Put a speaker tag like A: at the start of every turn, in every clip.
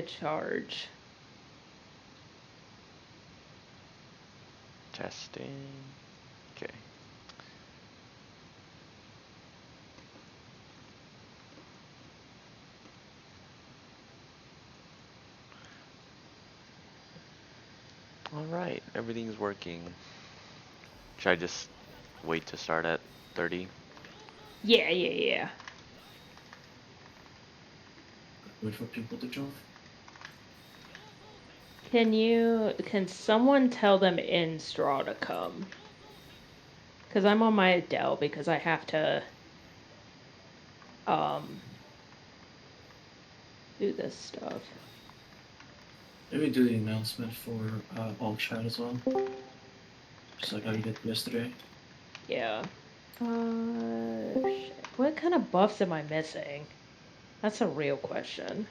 A: charge.
B: Testing. Okay. Alright, everything's working. Should I just wait to start at 30?
A: Yeah, yeah, yeah.
C: Wait for people to join.
A: Can someone tell them in straw to come? Because I'm on my Dell because I have to, um, do this stuff.
C: Maybe do the announcement for all chat as well. Just like how you did yesterday.
A: Yeah. Shit. What kind of buffs am I missing? That's a real question.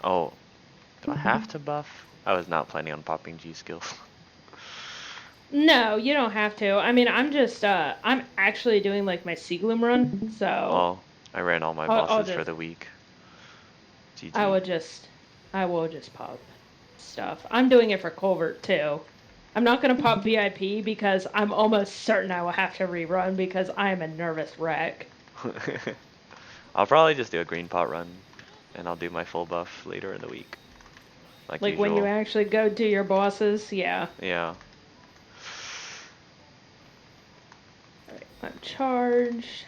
B: Oh, do I have to buff? I was not planning on popping G skills.
A: No, you don't have to. I mean, I'm actually doing like my Seagloom run, so
B: Oh, I ran all my
A: I'll
B: bosses for
A: just,
B: the week.
A: I
B: GG.
A: will just, I will just pop stuff. I'm doing it for Culvert too. I'm not gonna pop VIP because I'm almost certain I will have to rerun because I am a nervous wreck.
B: I'll probably just do a green pot run, and I'll do my full buff later in the week, like
A: Like when you
B: usual.
A: actually go do your bosses, yeah.
B: Yeah.
A: Alright, I'm charged.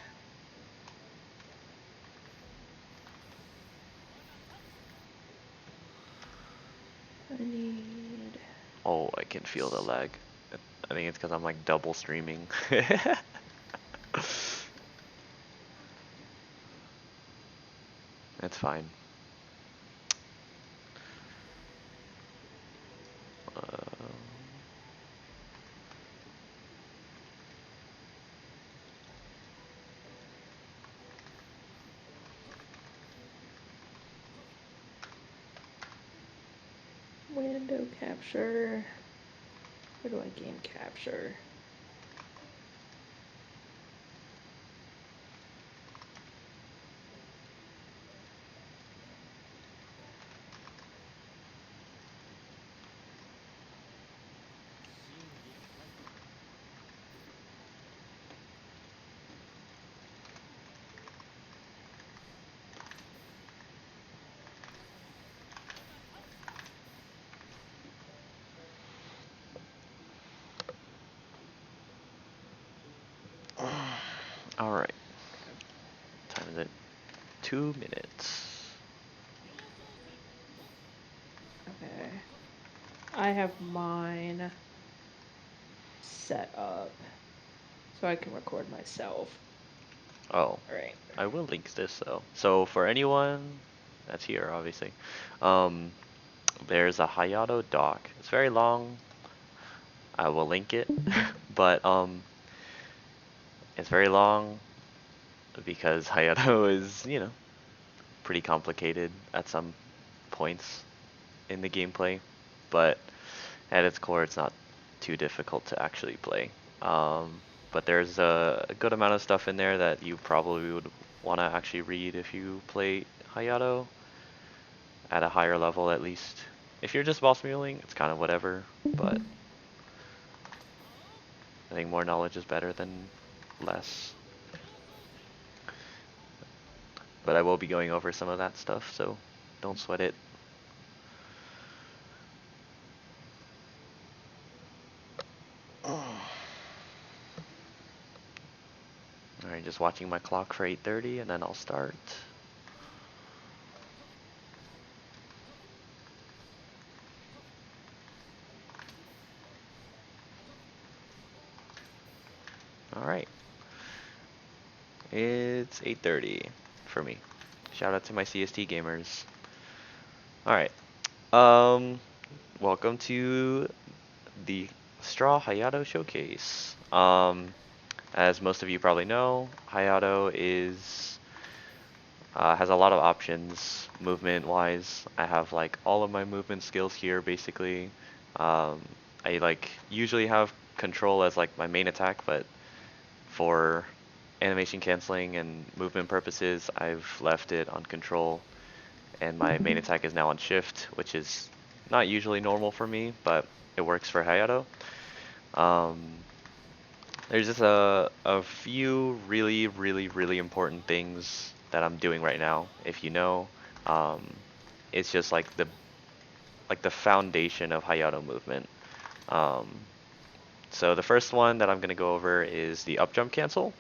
A: I need.
B: Oh, I can feel the lag. I think it's because I'm like double streaming. It's fine. Um,
A: Window capture. Where do I game capture?
B: all right. Time is it? 2 minutes.
A: Okay. I have mine set up so I can record myself.
B: Oh,
A: Alright.
B: I will link this though. So for anyone that's here, obviously, um, there's a Hayato doc. It's very long. I will link it, but it's very long because Hayato is, pretty complicated at some points in the gameplay, but at its core, it's not too difficult to actually play. But there's a good amount of stuff in there that you probably would want to actually read if you play Hayato at a higher level, at least. If you're just boss muling, it's kind of whatever, but I think more knowledge is better than less. But I will be going over some of that stuff, so don't sweat it. Alright, just watching my clock for 8:30 and then I'll start. Alright. It's 8:30 for me. Shout out to my CST gamers. Alright. Um Welcome to the Straw Hayato Showcase. As most of you probably know, Hayato is has a lot of options movement wise. I have like all of my movement skills here basically. Um, I like usually have control as like my main attack, but for animation canceling and movement purposes, I've left it on control, and my main attack is now on shift, which is not usually normal for me, but it works for Hayato. There's just a few really important things that I'm doing right now. If you know, it's just like the foundation of Hayato movement. So the first one that I'm gonna go over is the up jump cancel.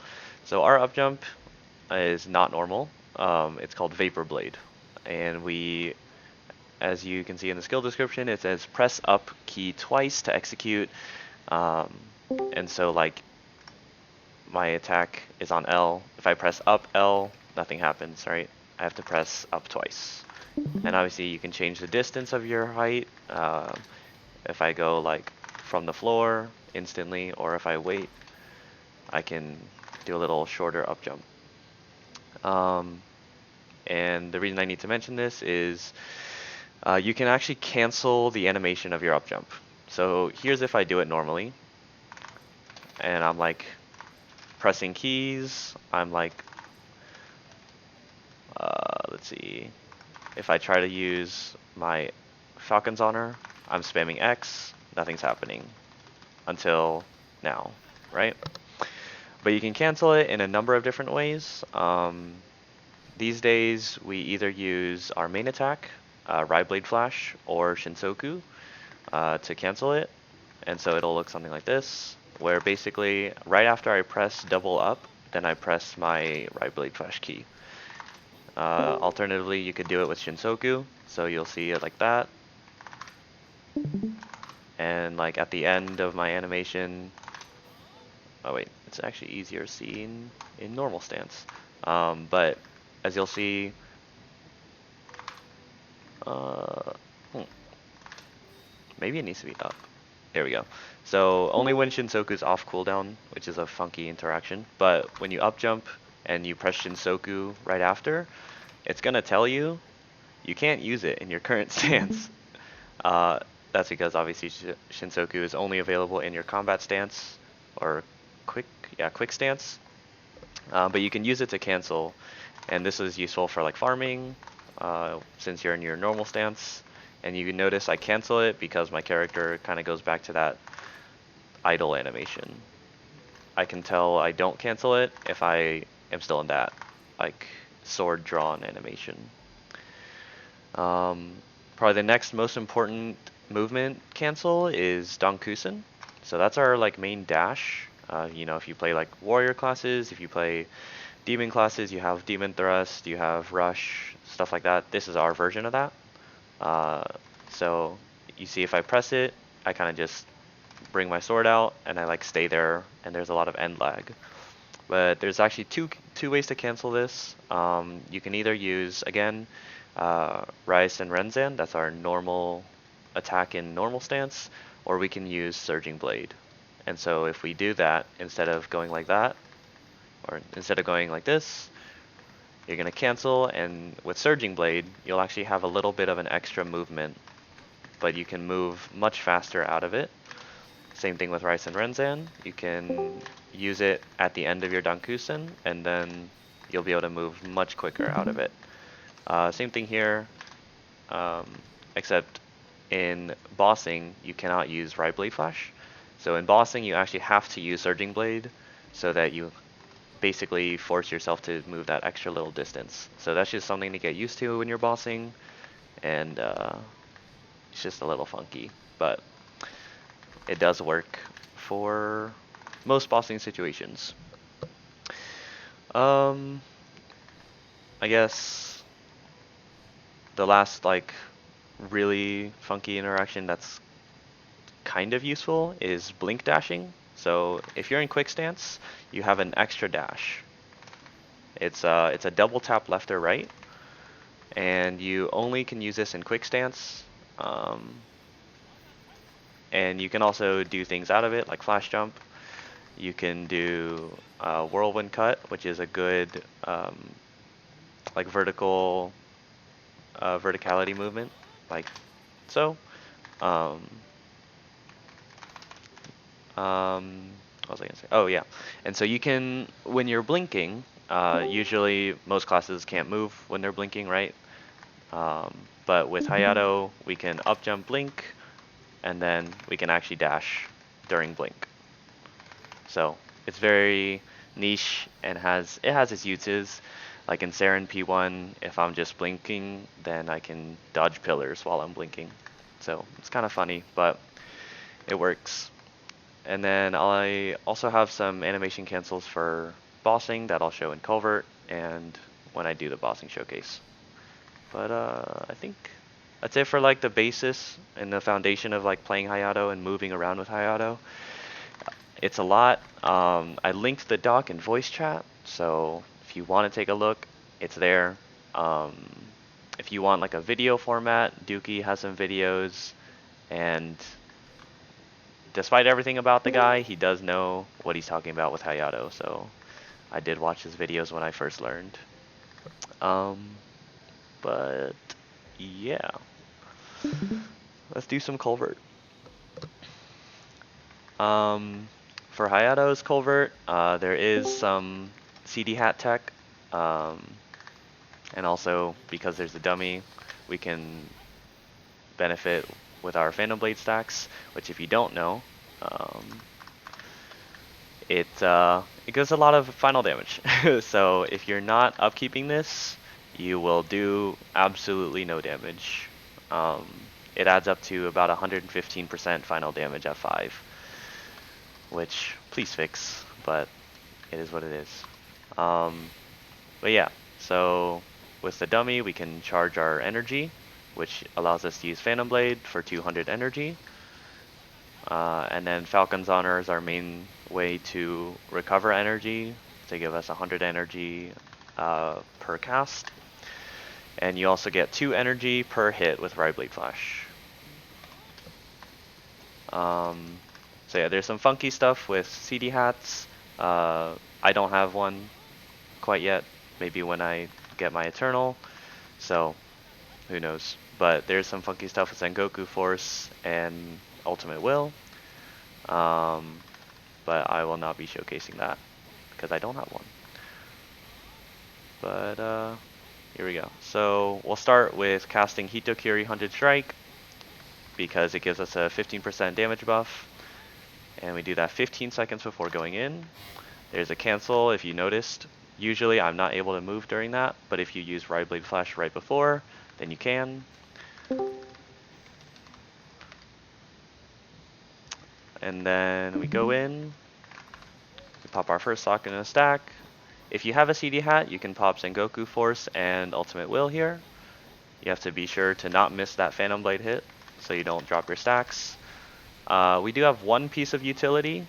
B: So our up jump is not normal. It's called Vapor Blade, and as you can see in the skill description, it says press up key twice to execute. And so like my attack is on L. If I press up L, nothing happens, right? I have to press up twice. And obviously you can change the distance of your height. If I go like from the floor instantly, or if I wait, I can do a little shorter up jump. And the reason I need to mention this is you can actually cancel the animation of your up jump. So here's if I do it normally, and I'm like pressing keys, I'm like, let's see, if I try to use my Falcon's Honor, I'm spamming X, nothing's happening until now, right? But you can cancel it in a number of different ways. These days we either use our main attack, Ride Blade Flash, or Shinsoku to cancel it, and so it'll look something like this, where basically right after I press double up, then I press my Ride Blade Flash key. Alternatively, you could do it with Shinsoku, so you'll see it like that. And like at the end of my animation, oh wait, it's actually easier to see in normal stance. But as you'll see, maybe it needs to be up. There we go. So only when Shinsoku's off cooldown, which is a funky interaction, but when you up jump and you press Shinsoku right after, it's gonna tell you you can't use it in your current stance. That's because obviously Shinsoku is only available in your combat stance, or quick stance. But you can use it to cancel, and this is useful for like farming, since you're in your normal stance. And you can notice I cancel it because my character kind of goes back to that idle animation. I can tell I don't cancel it if I am still in that like sword drawn animation. Probably the next most important movement cancel is Donkusen. So that's our like main dash. You know, if you play like warrior classes, if you play demon classes, you have demon thrust, you have rush, stuff like that. This is our version of that. So you see if I press it, I kind of just bring my sword out and I like stay there, and there's a lot of end lag. But there's actually two ways to cancel this. You can either use, again, Rise and Renzan, that's our normal attack in normal stance, or we can use Surging Blade. And so if we do that, instead of going like that, or instead of going like this, you're going to cancel, and with Surging Blade, you'll actually have a little bit of an extra movement, but you can move much faster out of it. Same thing with Rise and Renzan. You can use it at the end of your Dankusen, and then you'll be able to move much quicker out of it. Same thing here, except in bossing, you cannot use Ride Blade Flash. So in bossing, you actually have to use Surging Blade so that you basically force yourself to move that extra little distance. So that's just something to get used to when you're bossing, and it's just a little funky, but it does work for most bossing situations. I guess the last like really funky interaction that's kind of useful is blink dashing. So if you're in quick stance, you have an extra dash. It's a double tap left or right, and you only can use this in quick stance. And you can also do things out of it, like flash jump. You can do whirlwind cut, which is a good like verticality movement, like so. What was I gonna say? Oh yeah, and so you can, when you're blinking, usually most classes can't move when they're blinking, right? But with Hayato, we can up jump blink, and then we can actually dash during blink. So it's very niche and it has its uses. Like in Saren P1, if I'm just blinking, then I can dodge pillars while I'm blinking. So it's kind of funny, but it works. And then I also have some animation cancels for bossing that I'll show in Culvert and when I do the bossing showcase. But I think that's it for like the basis and the foundation of like playing Hayato and moving around with Hayato. It's a lot. I linked the doc in voice chat, so if you want to take a look, it's there. If you want like a video format, Dookie has some videos, and despite everything about the guy, he does know what he's talking about with Hayato, so I did watch his videos when I first learned. But yeah, let's do some Culvert. For Hayato's Culvert, there is some CD hat tech, and also because there's a dummy, we can benefit with our Phantom Blade stacks, which if you don't know, it gives a lot of final damage. So if you're not upkeeping this, you will do absolutely no damage. It adds up to about 115% final damage at 5, which please fix, but it is what it is. But yeah, so with the dummy we can charge our energy, which allows us to use Phantom Blade for 200 energy. And then Falcon's Honor is our main way to recover energy, to give us 100 energy per cast. And you also get 2 energy per hit with Ride Blade Flash. So yeah, there's some funky stuff with CD hats. I don't have one quite yet. Maybe when I get my Eternal. So who knows? But there's some funky stuff with Sengoku Force and Ultimate Will. But I will not be showcasing that because I don't have one. But here we go. So we'll start with casting Hitokiri 100 Strike because it gives us a 15% damage buff. And we do that 15 seconds before going in. There's a cancel if you noticed. Usually I'm not able to move during that, but if you use Ride Blade Flash right before, then you can. And then we go in, we pop our first sock in a stack. If you have a CD hat, you can pop Sengoku Force and Ultimate Will here. You have to be sure to not miss that Phantom Blade hit, so you don't drop your stacks. We do have one piece of utility.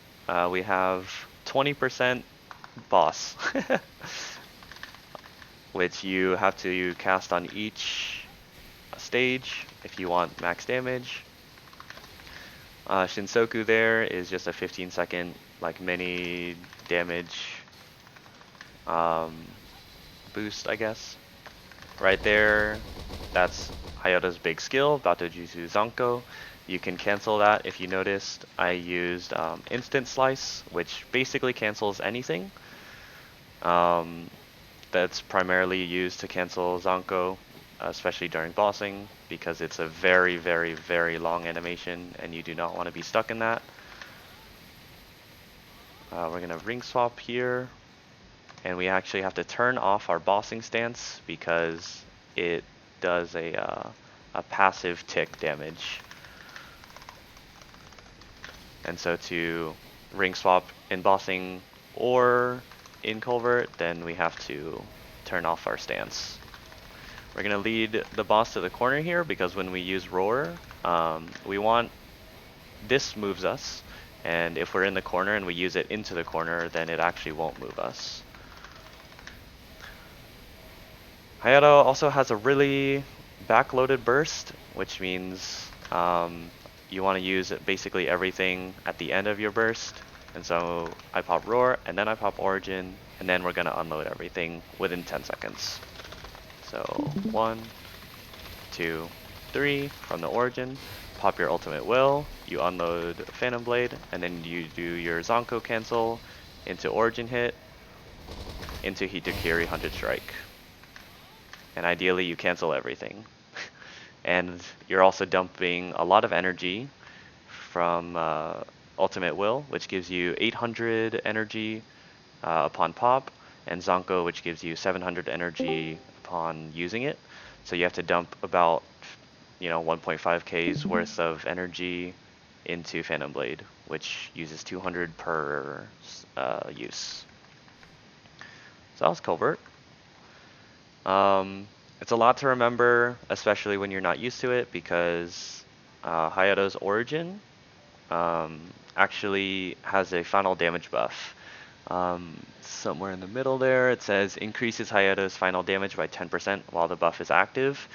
B: We have 20% boss, which you have to cast on each stage if you want max damage. Shinsoku there is just a 15-second like mini damage boost, I guess. Right there, that's Hayato's big skill, Batojutsu Zanko. You can cancel that if you noticed. I used Instant Slice, which basically cancels anything. That's primarily used to cancel Zanko, especially during bossing, because it's a very, very, very long animation and you do not want to be stuck in that. We're going to ring swap here, and we actually have to turn off our bossing stance because it does a passive tick damage. And so to ring swap in bossing or in Culvert, then we have to turn off our stance. We're going to lead the boss to the corner here because when we use Roar, we want, this moves us, and if we're in the corner and we use it into the corner, then it actually won't move us. Hayato also has a really backloaded burst, which means you want to use basically everything at the end of your burst. And so I pop Roar, and then I pop Origin, and then we're going to unload everything within 10 seconds. So 1, 2, 3 from the Origin, pop your ultimate will, you unload Phantom Blade, and then you do your Zonko cancel into Origin hit, into Hitakiri 100 strike. And ideally you cancel everything. And you're also dumping a lot of energy from Ultimate Will, which gives you 800 energy upon pop, and Zonko, which gives you 700 energy upon using it. So you have to dump about 1.5k's worth of energy into Phantom Blade, which uses 200 per use. So that was Covert. It's a lot to remember, especially when you're not used to it, because Hayato's Origin actually has a final damage buff. Somewhere in the middle there, it says increases Hayato's final damage by 10% while the buff is active.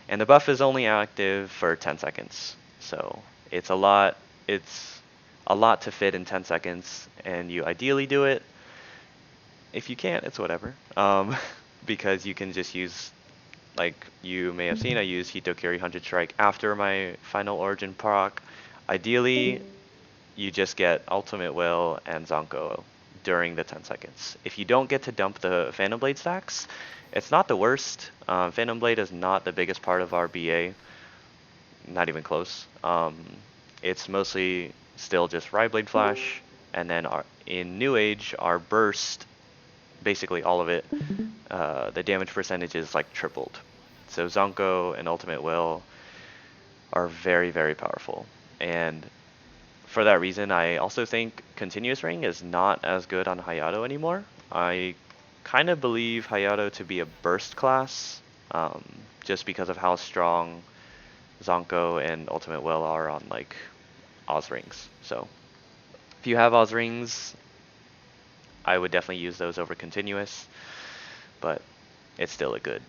B: And the buff is only active for 10 seconds. So it's a lot to fit in 10 seconds, and you ideally do it. If you can't, it's whatever. Because you can just use, like you may have seen, I use Hitakiri 100 Strike after my final Origin proc. Ideally, you just get Ultimate Will and Zonko during the 10 seconds. If you don't get to dump the Phantom Blade stacks, it's not the worst. Phantom Blade is not the biggest part of our BA, not even close. It's mostly still just Rye Blade Flash, and then in New Age, our burst, basically all of it, the damage percentage is like tripled. So Zonko and Ultimate Will are very, very powerful. And for that reason, I also think Continuous Ring is not as good on Hayato anymore. I kind of believe Hayato to be a burst class, just because of how strong Zonko and Ultimate Will are on like Oz rings. So if you have Oz rings, I would definitely use those over Continuous, but it's still a good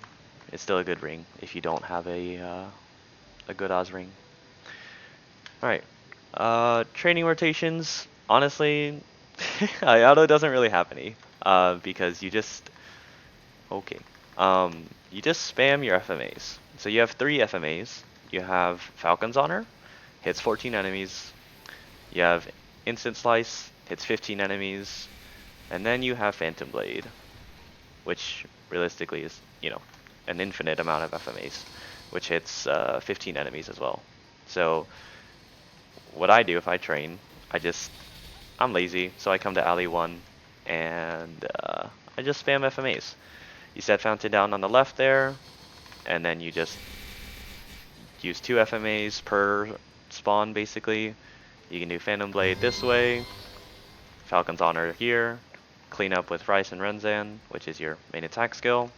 B: ring if you don't have a good Oz ring. All right, training rotations. Honestly, Hayato doesn't really have any, because you just spam your FMAs. So you have 3 FMAs. You have Falcon's Honor, hits 14 enemies. You have Instant Slice, hits 15 enemies. And then you have Phantom Blade, which realistically is, an infinite amount of FMAs, which hits 15 enemies as well. So what I do if I train, I'm lazy, so I come to Alley 1 and I just spam FMAs. You set Fountain down on the left there, and then you just use 2 FMAs per spawn basically. You can do Phantom Blade this way, Falcon's Honor here, clean up with Rice and Renzan, which is your main attack skill.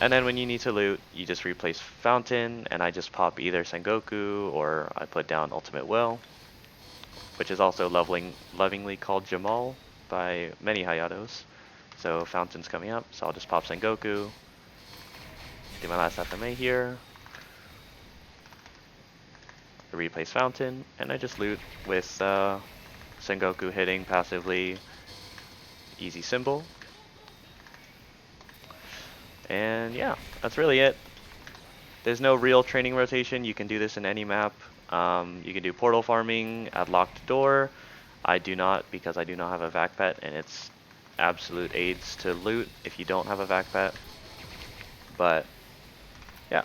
B: And then when you need to loot, you just replace Fountain, and I just pop either Sengoku or I put down Ultimate Will, which is also lovingly called Jamal by many Hayatos. So Fountain's coming up, so I'll just pop Sengoku, do my last FMA here, replace Fountain, and I just loot with Sengoku hitting passively easy symbol. And yeah, that's really it. There's no real training rotation. You can do this in any map. You can do portal farming at locked door. I do not, because I do not have a vac pet, and it's absolute AIDS to loot if you don't have a vac pet. But yeah,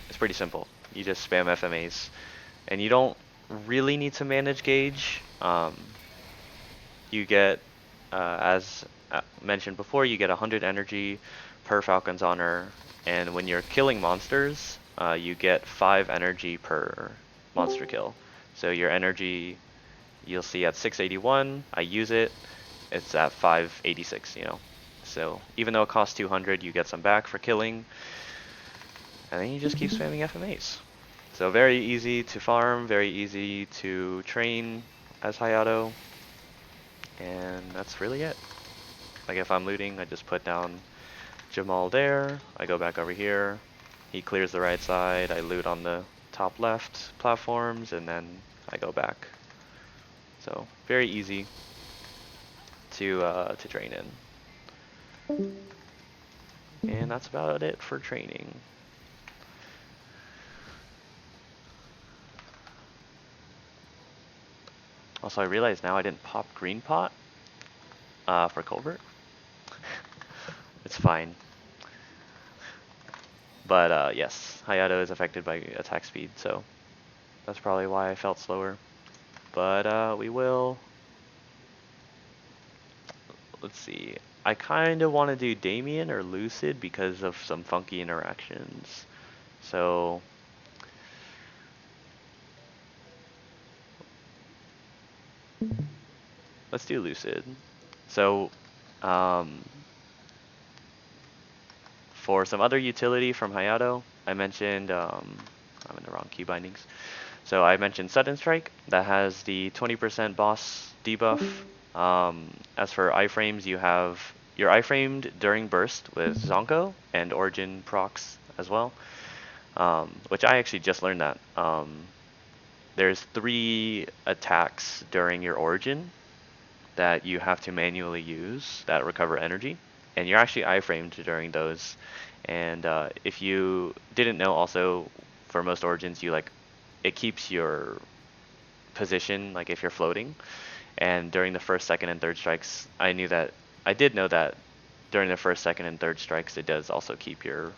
B: it's pretty simple. You just spam FMAs, and you don't really need to manage gauge. You get, as mentioned before, you get 100 energy per Falcon's Honor, and when you're killing monsters, you get 5 energy per monster kill. So your energy, you'll see at 681, I use it, it's at 586, So even though it costs 200, you get some back for killing, and then you just keep spamming FMAs. So very easy to farm, very easy to train as Hayato, and that's really it. Like if I'm looting, I just put down Jamal there, I go back over here, he clears the right side, I loot on the top left platforms, and then I go back. So very easy to train in. And that's about it for training. Also, I realize now I didn't pop green pot for Culvert. It's fine. But yes, Hayato is affected by attack speed, so that's probably why I felt slower. But we will... Let's see. I kind of want to do Damien or Lucid because of some funky interactions. So... let's do Lucid. So... for some other utility from Hayato, I mentioned... I'm in the wrong key bindings. So I mentioned Sudden Strike, that has the 20% boss debuff. As for iframes, you're iframed during burst with Zonko and Origin procs as well, which I actually just learned that. There's 3 attacks during your Origin that you have to manually use that recover energy, and you're actually iframed during those. And if you didn't know, also for most Origins, it keeps your position, like if you're floating. And during the first, second, and third strikes, I did know that during the first, second, and third strikes, it does also keep your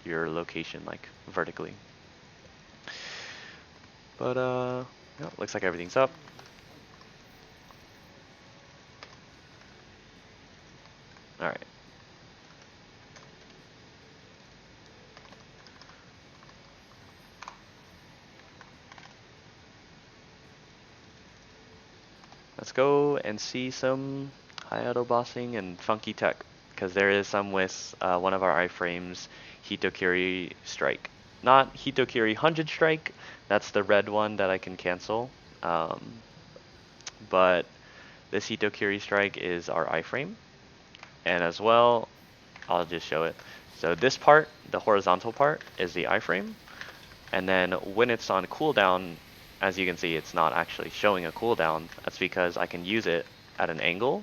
B: location like vertically. But no, looks like everything's up. All right. Let's go and see some Hayato bossing and funky tech, because there is some with one of our iframes, Hitokiri Strike. Not Hitokiri 100 Strike, that's the red one that I can cancel. But this Hitokiri Strike is our iframe. And as well, I'll just show it. So this part, the horizontal part, is the iframe. And then when it's on cooldown, as you can see, it's not actually showing a cooldown. That's because I can use it at an angle,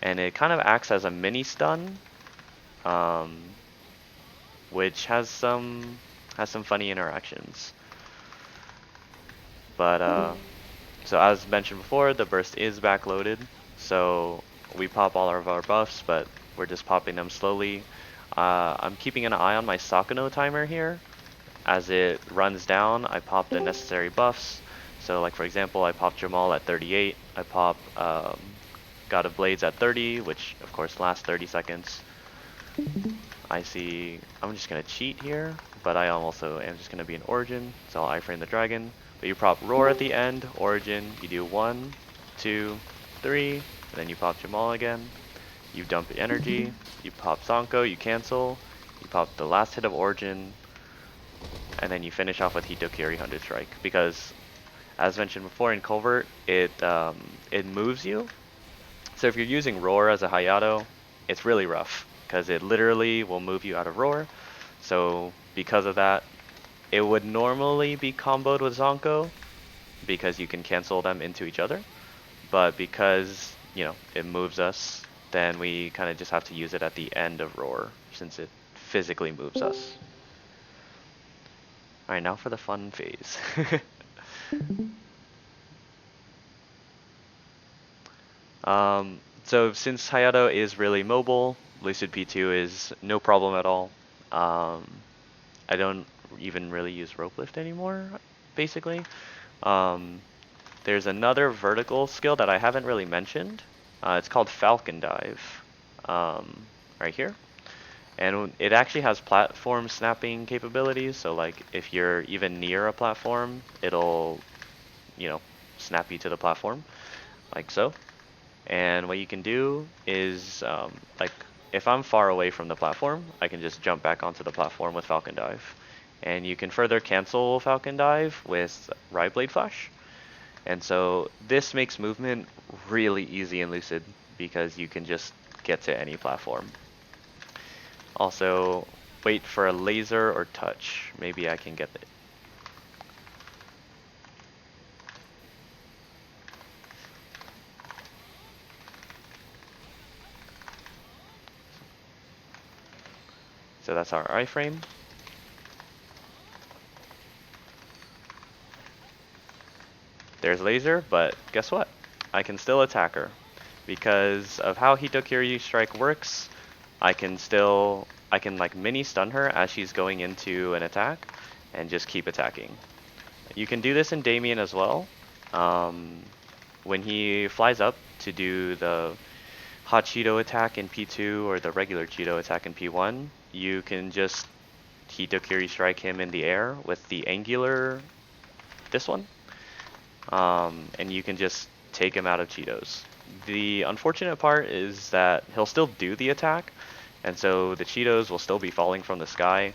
B: and it kind of acts as a mini stun, which has some funny interactions. But so as mentioned before, the burst is backloaded, so we pop all of our buffs, but we're just popping them slowly. I'm keeping an eye on my Sakano timer here. As it runs down, I pop the necessary buffs. So like for example, I pop Jamal at 38, I pop God of Blades at 30, which of course lasts 30 seconds. I'm just gonna cheat here, but I also am just gonna be an Origin, so I'll iframe the dragon. But you pop Roar at the end, Origin, you do 1, 2, 3, and then you pop Jamal again. You dump energy, you pop Zonko, you cancel, you pop the last hit of Origin, and then you finish off with Hitokiri 100 Strike, because as mentioned before in Culvert, it moves you. So if you're using Roar as a Hayato, it's really rough, because it literally will move you out of Roar. So because of that, it would normally be comboed with Zonko, because you can cancel them into each other. But because, it moves us, then we kind of just have to use it at the end of Roar, since it physically moves us. Alright, now for the fun phase. So since Hayato is really mobile, Lucid P2 is no problem at all. I don't even really use Rope Lift anymore, basically. There's another vertical skill that I haven't really mentioned. It's called Falcon Dive, right here. And it actually has platform snapping capabilities, so like if you're even near a platform, it'll, snap you to the platform, like so. And what you can do is, like, if I'm far away from the platform, I can just jump back onto the platform with Falcon Dive. And you can further cancel Falcon Dive with Ride Blade Flash. And so this makes movement really easy in Lucid, because you can just get to any platform. Also, wait for a laser or touch. Maybe I can get it. So that's our iframe. there's laser, but guess what? I can still attack her. Because of how Hitokiri Strike works, I can like mini stun her as she's going into an attack and just keep attacking. You can do this in Damien as well. When he flies up to do the hot Cheeto attack in P2 or the regular Cheeto attack in P1, you can just Hitokiri Strike him in the air with the angular, this one, and you can just take him out of Cheetos. The unfortunate part is that he'll still do the attack, and so the Cheetos will still be falling from the sky,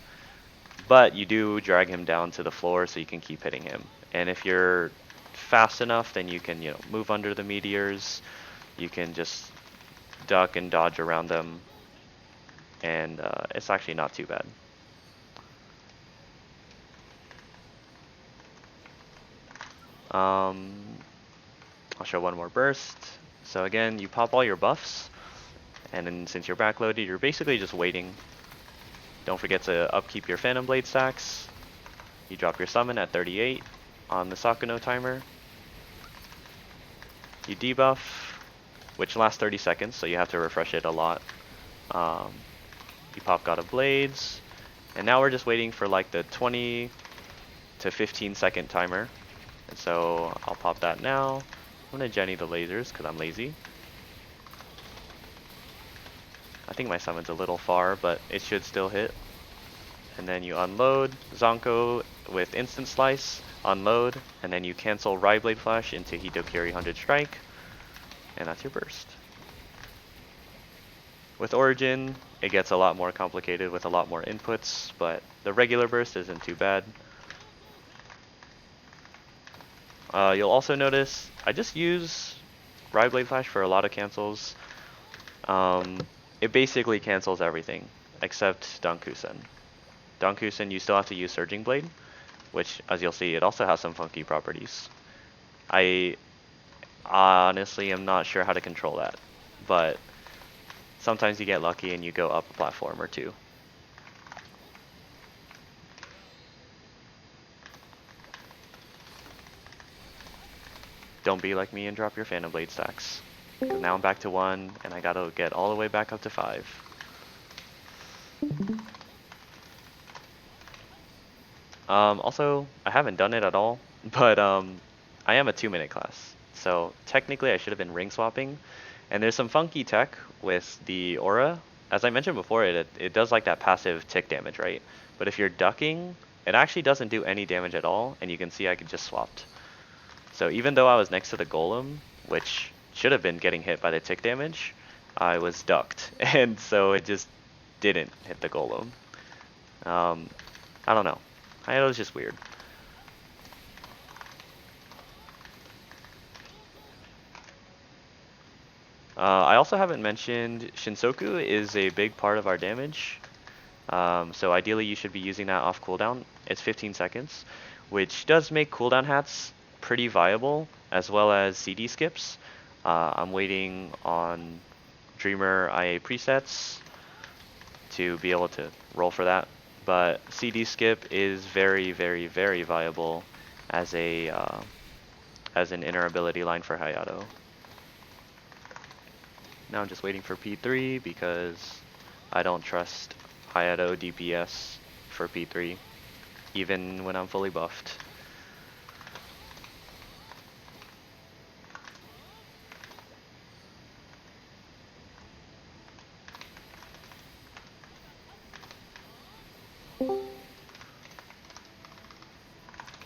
B: but you do drag him down to the floor so you can keep hitting him. And if you're fast enough, then you can, move under the meteors, you can just duck and dodge around them, and it's actually not too bad. I'll show one more burst. So again, you pop all your buffs, and then since you're backloaded, you're basically just waiting. Don't forget to upkeep your Phantom Blade stacks. You drop your summon at 38 on the Sakuno timer. You debuff, which lasts 30 seconds, so you have to refresh it a lot. You pop God of Blades, and now we're just waiting for like the 20 to 15 second timer. And so I'll pop that now. I'm gonna Jenny the lasers because I'm lazy. I think my summon's a little far, but it should still hit. And then you unload Zonko with instant slice, unload, and then you cancel Rye Blade Flash into Hitokiri 100 Strike, and that's your burst. With Origin, it gets a lot more complicated with a lot more inputs, but the regular burst isn't too bad. You'll also notice I just use Rye Blade Flash for a lot of cancels. It basically cancels everything except Dankusen. Dankusen, you still have to use Surging Blade, which, as you'll see, it also has some funky properties. I honestly am not sure how to control that, but sometimes you get lucky and you go up a platform or two. Don't be like me and drop your Phantom Blade stacks. Now I'm back to 1, and I gotta get all the way back up to 5. Also, I haven't done it at all, but I am a 2-minute class. So technically I should have been ring swapping. And there's some funky tech with the aura. As I mentioned before, it does like that passive tick damage, right? But if you're ducking, it actually doesn't do any damage at all, and you can see I could just swapped. So even though I was next to the golem, which should have been getting hit by the tick damage, I was ducked, and so it just didn't hit the golem. I don't know. Hayato's just weird. I also haven't mentioned Shinsoku is a big part of our damage. So ideally you should be using that off cooldown. It's 15 seconds, which does make cooldown hats pretty viable, as well as CD skips. I'm waiting on Dreamer IA presets to be able to roll for that, but CD skip is very, very, very viable as a as an inner ability line for Hayato. Now I'm just waiting for P3 because I don't trust Hayato DPS for P3, even when I'm fully buffed.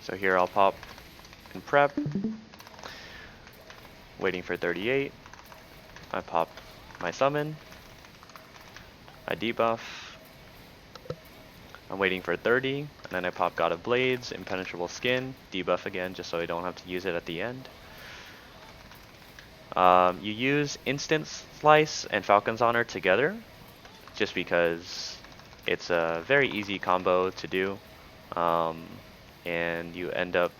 B: So here I'll pop and prep, waiting for 38. I pop my summon, I debuff, I'm waiting for 30, and then I pop God of Blades, Impenetrable Skin, debuff again just so I don't have to use it at the end. You use Instant Slice and Falcon's Honor together, just because it's a very easy combo to do, and you end up,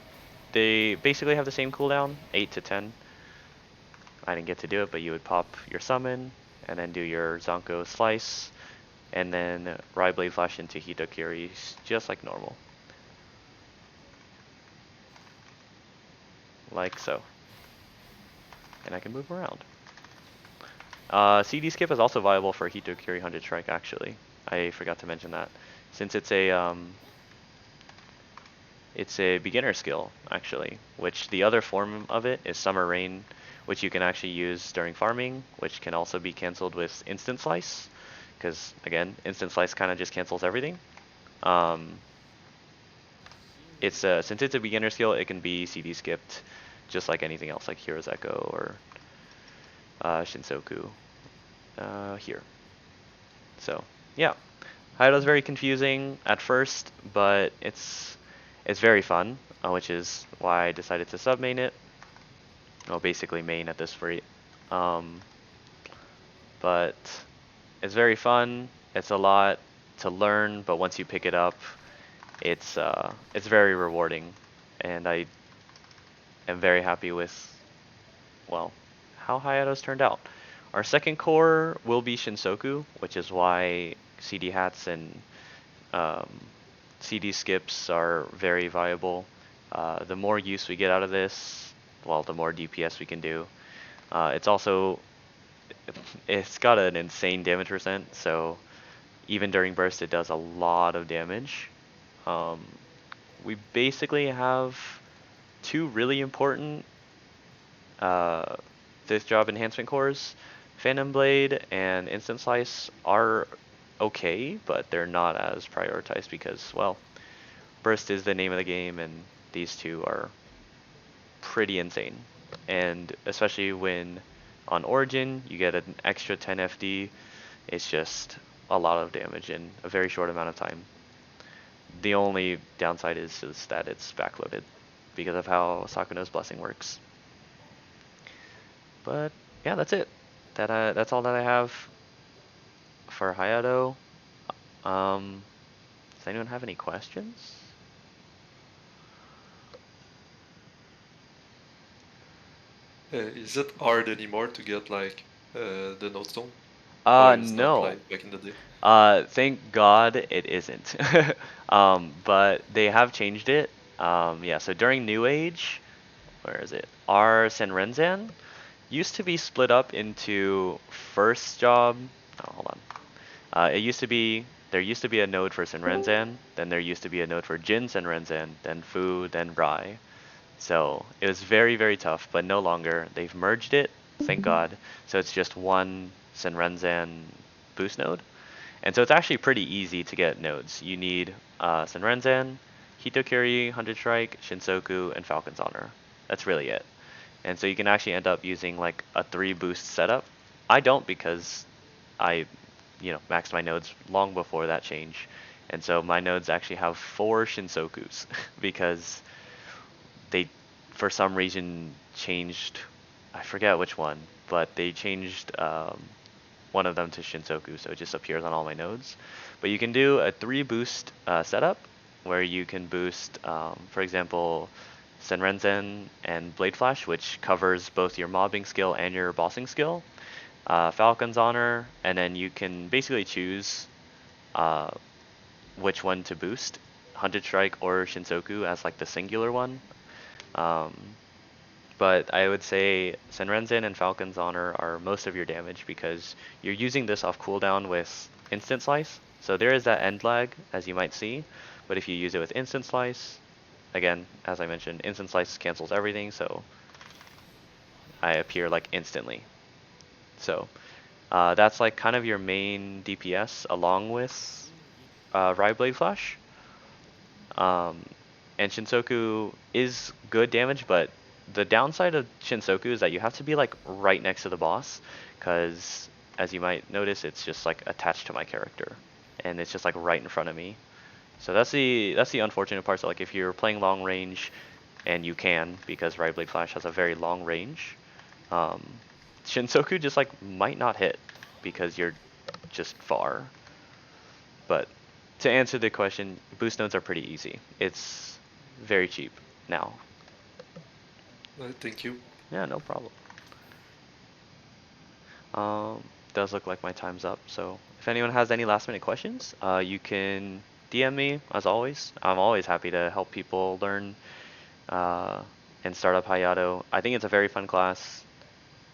B: they basically have the same cooldown, 8 to 10. I didn't get to do it, but you would pop your summon, and then do your Zonko Slice, and then Rye Blade Flash into Hitokiri, just like normal. like so. And I can move around. CD skip is also viable for Hitokiri 100 strike actually. I forgot to mention that. Since it's a beginner skill actually, which the other form of it is Summer Rain, which you can actually use during farming, which can also be cancelled with Instant Slice, because again, Instant Slice kind of just cancels everything. Since it's a beginner skill, it can be CD skipped just like anything else, like Hero's Echo or Shinsoku here. So yeah, Hayato's very confusing at first, but it's very fun, which is why I decided to sub-main it. Well, basically main at this rate. But it's very fun. It's a lot to learn, but once you pick it up, it's very rewarding, and I am very happy with, well, how Hayato's turned out. Our second core will be Shinsoku, which is why CD hats and CD skips are very viable. The more use we get out of this, well, the more DPS we can do. It's got an insane damage percent, so even during burst it does a lot of damage. We basically have two really important fifth job enhancement cores. Phantom Blade and Instant Slice are okay, but they're not as prioritized because, well, burst is the name of the game, and these two are pretty insane. And especially when on Origin you get an extra 10 FD, it's just a lot of damage in a very short amount of time. The only downside is that it's backloaded because of how Sakuno's Blessing works. But yeah, that's it. That's all that I have for Hayato. Does anyone have any questions?
D: Is it hard anymore to get like the node stone? Or it's not
B: No.
D: like back in the day?
B: Thank God it isn't. But they have changed it. Yeah, so during New Age, where is it? Our Senrenzan used to be split up into first job. Oh, hold on. There used to be a node for Senrenzan, then there used to be a node for Jin Senrenzan, then Fu, then Rai. So it was very, very tough, but no longer. They've merged it, thank God. So it's just one Senrenzan boost node. And so it's actually pretty easy to get nodes. You need Senrenzan, Hitokiri, 100 Strike, Shinsoku, and Falcon's Honor. That's really it. And so you can actually end up using like a 3 boost setup. I don't, because I maxed my nodes long before that change. And so my nodes actually have 4 Shinsokus because they, for some reason, changed, I forget which one, but they changed one of them to Shinsoku, so it just appears on all my nodes. But you can do a 3 boost setup where you can boost, for example, Senrenzan and Blade Flash, which covers both your mobbing skill and your bossing skill. Falcon's Honor, and then you can basically choose which one to boost, 100 Strike or Shinsoku as like the singular one. But I would say Senrenzan and Falcon's Honor are most of your damage because you're using this off cooldown with Instant Slice. So there is that end lag, as you might see, but if you use it with Instant Slice, again, as I mentioned, Instant Slice cancels everything, so I appear like instantly. So that's like kind of your main DPS along with Rai Blade Flash. And Shinsoku is good damage, but the downside of Shinsoku is that you have to be like right next to the boss, because as you might notice, it's just like attached to my character, and it's just like right in front of me. So that's the unfortunate part. So like if you're playing long range, and you can, because Rai Blade Flash has a very long range, Shinsoku just like might not hit because you're just far. But to answer the question, boost nodes are pretty easy. It's very cheap now.
D: Thank you.
B: Yeah, no problem. Does look like my time's up, so if anyone has any last minute questions, you can DM me as always. I'm always happy to help people learn and start up Hayato. I think it's a very fun class.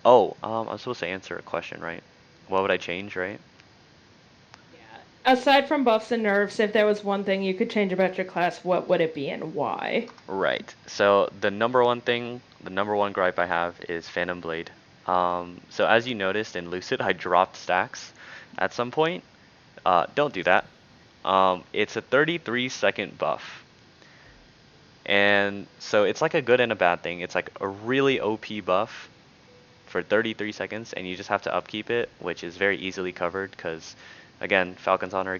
B: Oh, I'm supposed to answer a question, right? What would I change, right?
A: Aside from buffs and nerfs, if there was one thing you could change about your class, what would it be and why?
B: Right. So the number one thing, the number one gripe I have is Phantom Blade. So as you noticed in Lucid, I dropped stacks at some point. Don't do that. It's a 33-second buff. And so it's like a good and a bad thing. It's like a really OP buff for 33 seconds, and you just have to upkeep it, which is very easily covered because, again, Falcon's Honor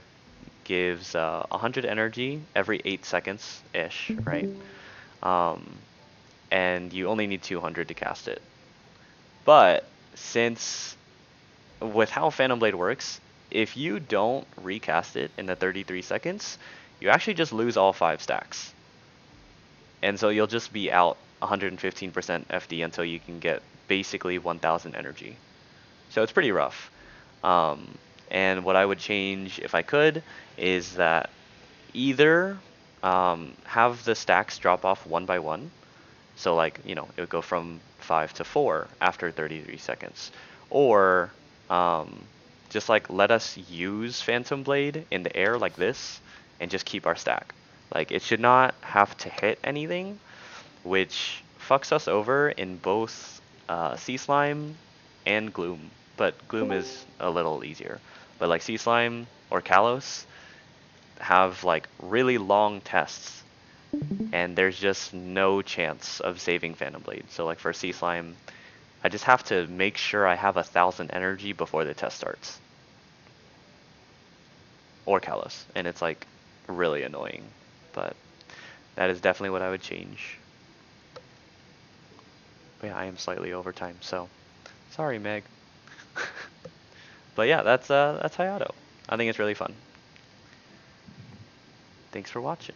B: gives 100 energy every 8 seconds-ish, right? And you only need 200 to cast it. But since with how Phantom Blade works, if you don't recast it in the 33 seconds, you actually just lose all 5 stacks. And so you'll just be out 115% FD until you can get basically 1000 energy. So it's pretty rough. And what I would change if I could is that either have the stacks drop off one by one. So like, it would go from 5 to 4 after 33 seconds. Or just like let us use Phantom Blade in the air like this and just keep our stack. Like it should not have to hit anything, which fucks us over in both Sea Slime and Gloom. But Gloom is a little easier. But like Sea Slime or Kalos have like really long tests, and there's just no chance of saving Phantom Blade. So like for Sea Slime, I just have to make sure I have 1000 energy before the test starts. Or Kalos, and it's like really annoying. But that is definitely what I would change. But yeah, I am slightly over time, so sorry, Meg. But yeah, that's Hayato. I think it's really fun. Thanks for watching.